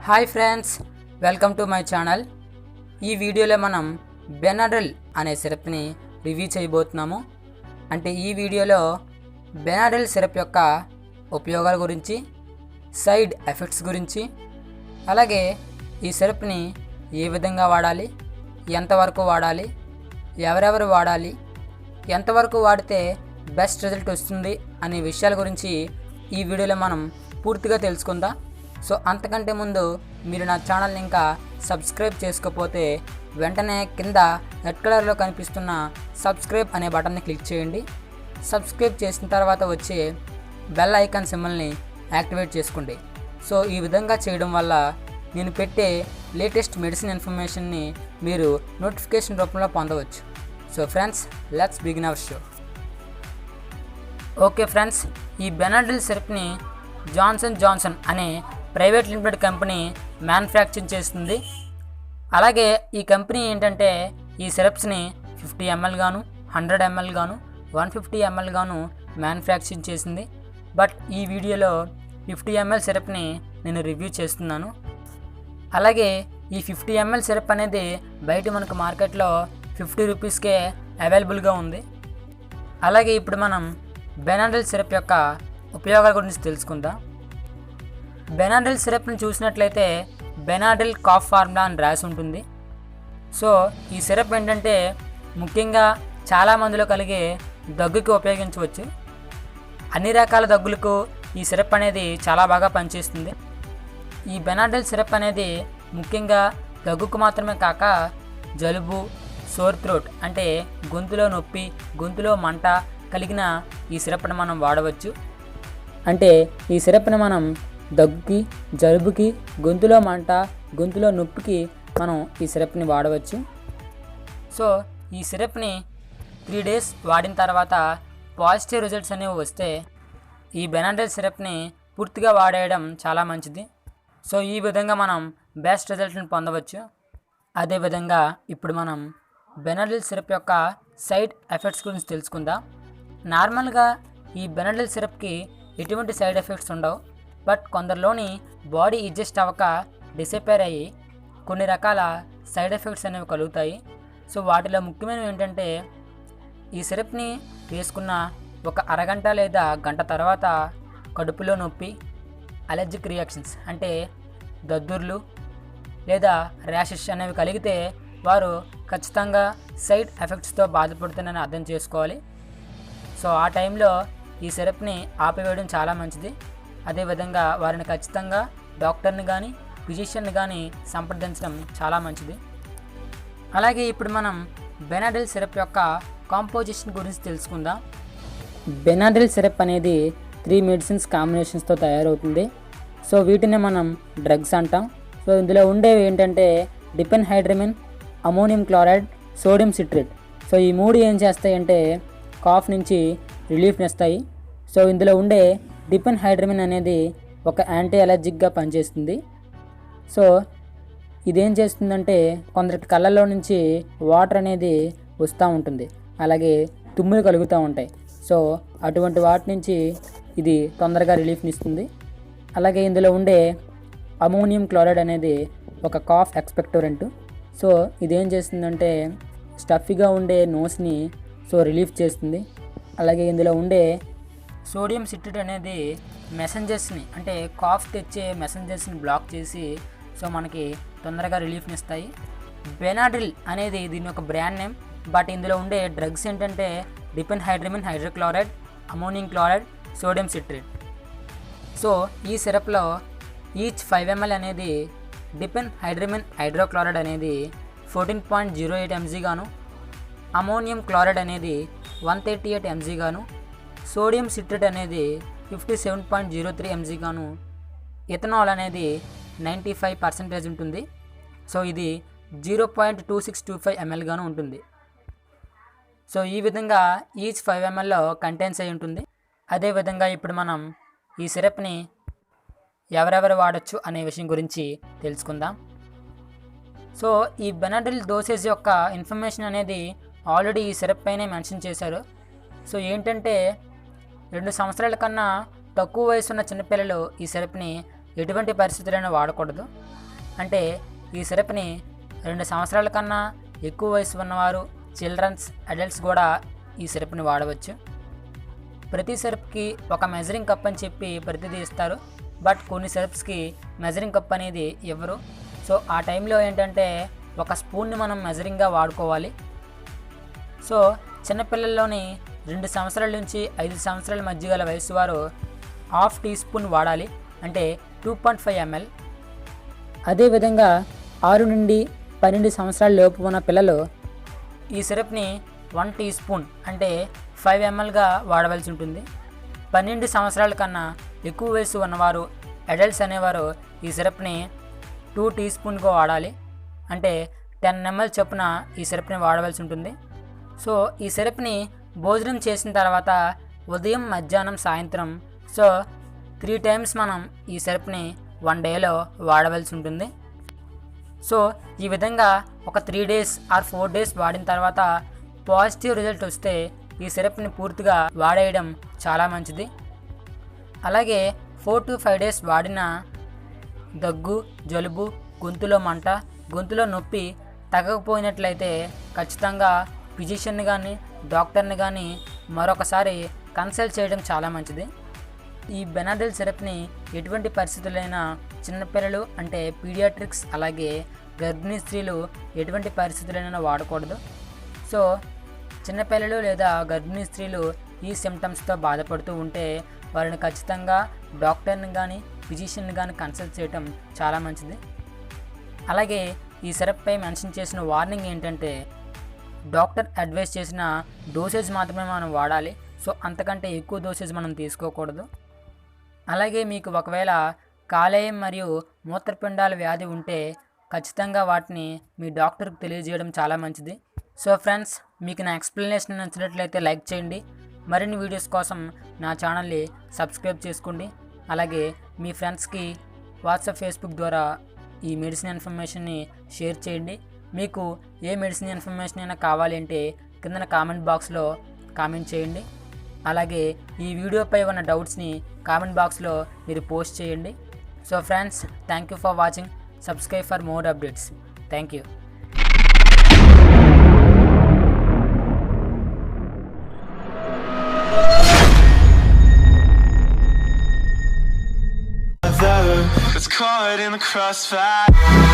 Hi friends, welcome to my channel. ఈ వీడియోలో మనం బెనాడ్రిల్ అనే సిరప్ని రివ్యూ చేయబోతున్నాము. అంటే ఈ వీడియోలో బెనాడ్రిల్ సిరప్ యొక్క ఉపయోగాల గురించి, సైడ్ ఎఫెక్ట్స్ గురించి, అలాగే ఈ సిరప్ని ఏ విధంగా వాడాలి, ఎంతవరకు వాడాలి, ఎవరెవరు వాడాలి, ఎంతవరకు వాడితే బెస్ట్ రిజల్ట్ వస్తుంది అనే విషయాల గురించి ఈ వీడియోలో మనం పూర్తిగా తెలుసుకుందాం. సో అంతకంటే ముందు మీరు నా ఛానల్ని ఇంకా సబ్స్క్రైబ్ చేసుకోకపోతే వెంటనే కింద రెడ్ కలర్లో కనిపిస్తున్న సబ్స్క్రైబ్ అనే బటన్ని క్లిక్ చేయండి. సబ్స్క్రైబ్ చేసిన తర్వాత వచ్చే బెల్ ఐకాన్ సింబల్ని యాక్టివేట్ చేసుకోండి. సో ఈ విధంగా చేయడం వల్ల నేను పెట్టే లేటెస్ట్ మెడిసిన్ ఇన్ఫర్మేషన్ని మీరు నోటిఫికేషన్ రూపంలో పొందవచ్చు. So friends, let's begin our show. Okay friends, ఈ బెనాడ్రిల్ సిరప్ని జాన్సన్ జాన్సన్ అనే ప్రైవేట్ లిమిటెడ్ కంపెనీ మ్యానుఫ్యాక్చరింగ్ చేస్తుంది. అలాగే ఈ కంపెనీ ఏంటంటే ఈ సిరప్స్ని 50 ml గాను, 100 ml గాను, 150 ml గాను మ్యానుఫ్యాక్చరింగ్ చేసింది. బట్ ఈ వీడియోలో 50 ml సిరప్ని నేను రివ్యూ చేస్తున్నాను. అలాగే ఈ 50 ml సిరప్ అనేది బయట మనకు మార్కెట్లో 50 రూపీస్కే అవైలబుల్గా ఉంది. అలాగే ఇప్పుడు మనం బెనాడ్రిల్ సిరప్ యొక్క ఉపయోగాల గురించి తెలుసుకుందాం. బెనాడ్రిల్ సిరప్ని చూసినట్లయితే బెనాడ్రిల్ కాఫ్ ఫార్ములా అని రాసి ఉంటుంది. సో ఈ సిరప్ ఏంటంటే ముఖ్యంగా చాలా మందిలో కలిగే దగ్గుకి ఉపయోగించవచ్చు. అన్ని రకాల దగ్గులకు ఈ సిరప్ అనేది చాలా బాగా పనిచేస్తుంది. ఈ బెనాడ్రిల్ సిరప్ అనేది ముఖ్యంగా దగ్గుకు మాత్రమే కాక జలుబు, సోర్ థ్రోట్ అంటే గొంతులో నొప్పి, గొంతులో మంట కలిగిన ఈ సిరప్ని మనం వాడవచ్చు. అంటే ఈ సిరప్ని మనం దగ్గుకి, జలుబుకి, గొంతులో మంట, గొంతులో నొప్పికి మనం ఈ సిరప్ని వాడవచ్చు. సో ఈ సిరప్ని 3 days వాడిన తర్వాత పాజిటివ్ రిజల్ట్స్ అనేవి వస్తే ఈ బెనాడ్రిల్ సిరప్ని పూర్తిగా వాడేయడం చాలా మంచిది. సో ఈ విధంగా మనం బెస్ట్ రిజల్ట్ని పొందవచ్చు. అదేవిధంగా ఇప్పుడు మనం బెనాడ్రిల్ సిరప్ యొక్క సైడ్ ఎఫెక్ట్స్ గురించి తెలుసుకుందాం. నార్మల్గా ఈ బెనాడ్రిల్ సిరప్కి ఎటువంటి సైడ్ ఎఫెక్ట్స్ ఉండవు. బట్ కొందరిలోని బాడీ అడ్జస్ట్ అవ్వక డిసపేర్ అయ్యి కొన్ని రకాల సైడ్ ఎఫెక్ట్స్ అనేవి కలుగుతాయి. సో వాటిలో ముఖ్యమైనవి ఏంటంటే ఈ సిరప్ని వేసుకున్న ఒక అరగంట లేదా గంట తర్వాత కడుపులో నొప్పి, అలర్జిక్ రియాక్షన్స్ అంటే దద్దుర్లు లేదా ర్యాషెస్ అనేవి కలిగితే వారు ఖచ్చితంగా సైడ్ ఎఫెక్ట్స్తో బాధపడుతున్నారని అర్థం చేసుకోవాలి. సో ఆ టైంలో ఈ సిరప్ని ఆపివేయడం చాలా మంచిది. అదేవిధంగా వారిని ఖచ్చితంగా డాక్టర్ని కానీ, ఫిజిషియన్ని కానీ సంప్రదించడం చాలా మంచిది. అలాగే ఇప్పుడు మనం బెనాడ్రిల్ సిరప్ యొక్క కాంపోజిషన్ గురించి తెలుసుకుందాం. బెనాడ్రిల్ సిరప్ అనేది 3 మెడిసిన్స్ కాంబినేషన్స్తో తయారవుతుంది. సో వీటిని మనం డ్రగ్స్ అంటాం. సో ఇందులో ఉండేవి ఏంటంటే diphenhydramine, ammonium chloride, sodium citrate. So ఈ 3 ఏం చేస్తాయంటే కాఫ్ నుంచి రిలీఫ్ని ఇస్తాయి. సో ఇందులో ఉండే డిపెన్హైడ్రమిన్ అనేది ఒక యాంటీ అలర్జిక్గా పనిచేస్తుంది. సో ఇదేం చేస్తుందంటే కొందరికి కళ్ళల్లో నుంచి వాటర్ అనేది వస్తూ ఉంటుంది, అలాగే తుమ్ములు కలుగుతూ ఉంటాయి. సో అటువంటి వాటి నుంచి ఇది తొందరగా రిలీఫ్ని ఇస్తుంది. అలాగే ఇందులో ఉండే అమోనియం క్లోరైడ్ అనేది ఒక కాఫ్ ఎక్స్పెక్టోరెంట్. సో ఇదేం చేస్తుందంటే స్టఫీగా ఉండే నోస్ని రిలీఫ్ చేస్తుంది. అలాగే ఇందులో ఉండే సోడియం సిట్రేట్ అనేది మెసెంజర్స్ని అంటే కాఫ్ తెచ్చే మెసెంజర్స్ని బ్లాక్ చేసి మనకి తొందరగా రిలీఫ్ని ఇస్తాయి. బెనాడ్రిల్ అనేది దీని ఒక బ్రాండ్ నేమ్. బట్ ఇందులో ఉండే డ్రగ్స్ ఏంటంటే diphenhydramine hydrochloride, ammonium chloride, sodium citrate. So ఈ సిరప్లో ఈచ్ 5 ml అనేది డిపెన్హైడ్రమిన్ హైడ్రోక్లోరైడ్ అనేది 14.08 mg గాను, అమోనియం క్లోరైడ్ అనేది 138 mg గాను, సోడియం సిట్రేట్ అనేది 57.03 mg గాను, ఇథనాల్ అనేది 95% ఉంటుంది. సో ఇది 0.2625 ml గాను ఉంటుంది. సో ఈ విధంగా ఈచ్ 5 mlలో కంటైన్స్ అయి ఉంటుంది. అదేవిధంగా ఇప్పుడు మనం ఈ సిరప్ని ఎవరెవరు వాడచ్చు అనే విషయం గురించి తెలుసుకుందాం. సో ఈ బెనాడ్రిల్ డోసేజ్ యొక్క ఇన్ఫర్మేషన్ అనేది ఆల్రెడీ ఈ సిరప్ పైనే మెన్షన్ చేశారు. సో ఏంటంటే 2 సంవత్సరాల కన్నా తక్కువ వయసు ఉన్న చిన్నపిల్లలు ఈ సిరప్ని ఎటువంటి పరిస్థితుల్లోనూ వాడకూడదు. అంటే ఈ సిరప్ని 2 సంవత్సరాల కన్నా ఎక్కువ వయసు ఉన్నవారు, చిల్డ్రన్స్, అడల్ట్స్ కూడా ఈ సిరప్ని వాడవచ్చు. ప్రతి సిరప్కి ఒక మెజరింగ్ కప్ అని చెప్పి ప్రతిదీ ఇస్తారు. బట్ కొన్ని సిరప్స్కి మెజరింగ్ కప్ అనేది ఇవ్వరు. సో ఆ టైంలో ఏంటంటే ఒక స్పూన్ని మనం మెజరింగ్గా వాడుకోవాలి. సో చిన్నపిల్లల్లోని 2 సంవత్సరాల నుంచి 5 సంవత్సరాల మధ్య గల వయసు వారు ½ టీ స్పూన్ వాడాలి, అంటే 2.5 ml. అదేవిధంగా 6 నుండి 12 సంవత్సరాల లోపు ఉన్న పిల్లలు ఈ సిరప్ని 1 టీ స్పూన్ అంటే 5 mlగా వాడవలసి ఉంటుంది. 12 సంవత్సరాల కన్నా ఎక్కువ వయసు ఉన్నవారు, అడల్ట్స్ అనేవారు ఈ సిరప్ని 2 టీ స్పూన్గా వాడాలి, అంటే 10 ml చొప్పున ఈ సిరప్ని వాడవలసి ఉంటుంది. సో ఈ సిరప్ని భోజనం చేసిన తర్వాత ఉదయం, మధ్యాహ్నం, సాయంత్రం సో 3 టైమ్స్ మనం ఈ సిరప్ని 1 డేలో వాడవలసి ఉంటుంది. సో ఈ విధంగా ఒక 3 days ఆర్ 4 days వాడిన తర్వాత పాజిటివ్ రిజల్ట్ వస్తే ఈ సిరప్ని పూర్తిగా వాడేయడం చాలా మంచిది. అలాగే 4 to 5 days వాడిన దగ్గు, జలుబు, గొంతులో మంట, గొంతులో నొప్పి తగ్గకపోయినట్లయితే ఖచ్చితంగా ఫిజిషియన్ని కానీ డాక్టర్ని కానీ మరొకసారి కన్సల్ట్ చేయడం చాలా మంచిది. ఈ బెనాడిల్ సిరప్ని ఎటువంటి పరిస్థితులైనా చిన్నపిల్లలు అంటే పీడియాట్రిక్స్, అలాగే గర్భిణీ స్త్రీలు ఎటువంటి పరిస్థితులైనా వాడకూడదు. సో చిన్నపిల్లలు లేదా గర్భిణీ స్త్రీలు ఈ సిమ్టమ్స్తో బాధపడుతూ ఉంటే వారిని ఖచ్చితంగా డాక్టర్ని కానీ ఫిజిషియన్ని కానీ కన్సల్ట్ చేయడం చాలా మంచిది. అలాగే ఈ సిరప్పై మెన్షన్ చేసిన వార్నింగ్ ఏంటంటే డాక్టర్ అడ్వైస్ చేసిన డోసేజ్ మాత్రమే మనం వాడాలి. సో అంతకంటే ఎక్కువ డోసేజ్ మనం తీసుకోకూడదు. అలాగే మీకు ఒకవేళ కాలేయం మరియు మూత్రపిండాల వ్యాధి ఉంటే ఖచ్చితంగా వాటిని మీ డాక్టర్కి తెలియజేయడం చాలా మంచిది. సో ఫ్రెండ్స్, మీకు నా ఎక్స్ప్లెనేషన్ నచ్చినట్లయితే లైక్ చేయండి. మరిన్ని వీడియోస్ కోసం నా ఛానల్ని సబ్స్క్రైబ్ చేసుకోండి. అలాగే మీ ఫ్రెండ్స్కి వాట్సాప్, ఫేస్బుక్ ద్వారా ఈ మెడిసిన్ ఇన్ఫర్మేషన్ని షేర్ చేయండి. మీకు ఏ మెడిసిన్ ఇన్ఫర్మేషన్ అయినా కావాలి అంటే కింద కామెంట్ బాక్స్లో కామెంట్ చేయండి. అలాగే ఈ వీడియోపై ఉన్న డౌట్స్ని కామెంట్ బాక్స్లో మీరు పోస్ట్ చేయండి. So friends, thank you for watching. Subscribe for more updates. Thank you. It's caught in the crossfire.